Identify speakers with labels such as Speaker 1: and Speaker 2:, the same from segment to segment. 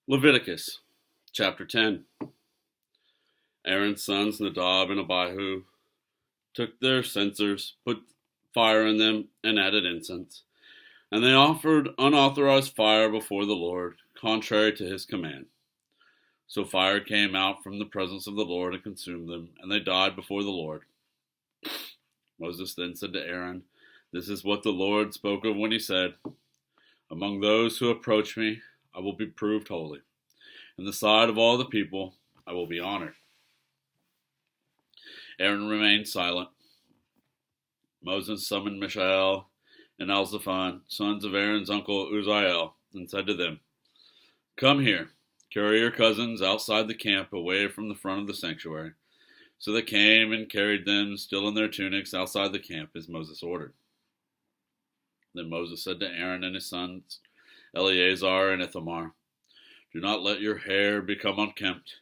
Speaker 1: Leviticus chapter 10. Aaron's sons Nadab and Abihu took their censers, put fire in them, and added incense. And they offered unauthorized fire before the Lord, contrary to his command. So fire came out from the presence of the Lord and consumed them, and they died before the Lord. Moses then said to Aaron, "This is what the Lord spoke of when he said, 'Among those who approach me, I will be proved holy. In the sight of all the people, I will be honored.'" Aaron remained silent. Moses summoned Mishael and Elzaphan, sons of Aaron's uncle Uzziel, and said to them, "Come here, carry your cousins outside the camp away from the front of the sanctuary." So they came and carried them, still in their tunics, outside the camp, as Moses ordered. Then Moses said to Aaron and his sons, Eleazar and Ithamar, "Do not let your hair become unkempt,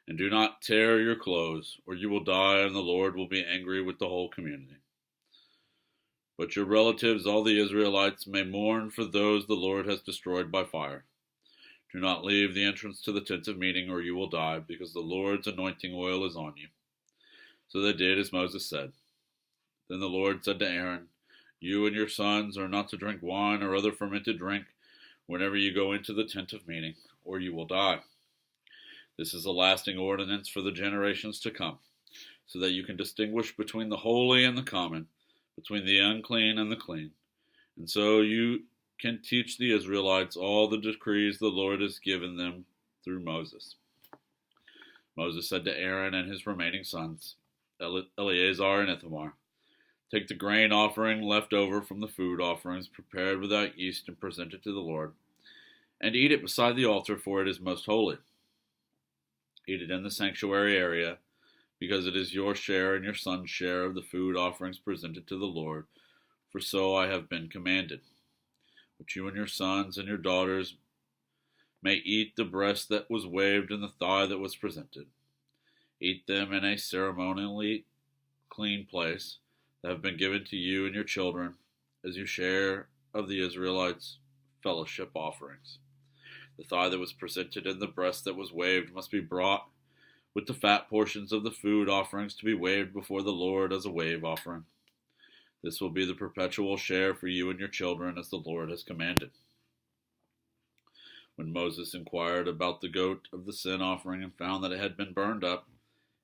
Speaker 1: and do not tear your clothes, or you will die, and the Lord will be angry with the whole community. But your relatives, all the Israelites, may mourn for those the Lord has destroyed by fire. Do not leave the entrance to the tent of meeting, or you will die, because the Lord's anointing oil is on you." So they did as Moses said. Then the Lord said to Aaron, "You and your sons are not to drink wine or other fermented drink whenever you go into the tent of meeting, or you will die. This is a lasting ordinance for the generations to come, so that you can distinguish between the holy and the common, between the unclean and the clean. And so you can teach the Israelites all the decrees the Lord has given them through Moses." Moses said to Aaron and his remaining sons, Eleazar and Ithamar, "Take the grain offering left over from the food offerings prepared without yeast and present it to the Lord, and eat it beside the altar, for it is most holy. Eat it in the sanctuary area, because it is your share and your son's share of the food offerings presented to the Lord, for so I have been commanded. But you and your sons and your daughters may eat the breast that was waved and the thigh that was presented. Eat them in a ceremonially clean place that have been given to you and your children as your share of the Israelites' fellowship offerings. The thigh that was presented and the breast that was waved must be brought with the fat portions of the food offerings to be waved before the Lord as a wave offering. This will be the perpetual share for you and your children, as the Lord has commanded." When Moses inquired about the goat of the sin offering and found that it had been burned up,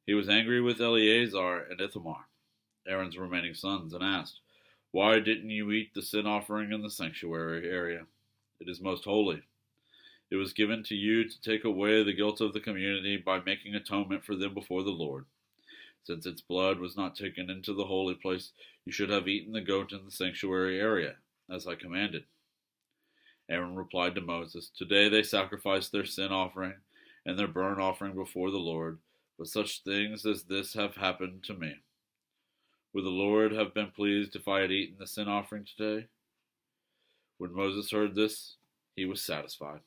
Speaker 1: he was angry with Eleazar and Ithamar, Aaron's remaining sons, and asked, "Why didn't you eat the sin offering in the sanctuary area? It is most holy. It was given to you to take away the guilt of the community by making atonement for them before the Lord. Since its blood was not taken into the holy place, you should have eaten the goat in the sanctuary area, as I commanded." Aaron replied to Moses, "Today they sacrificed their sin offering and their burnt offering before the Lord, but such things as this have happened to me. Would the Lord have been pleased if I had eaten the sin offering today?" When Moses heard this, he was satisfied.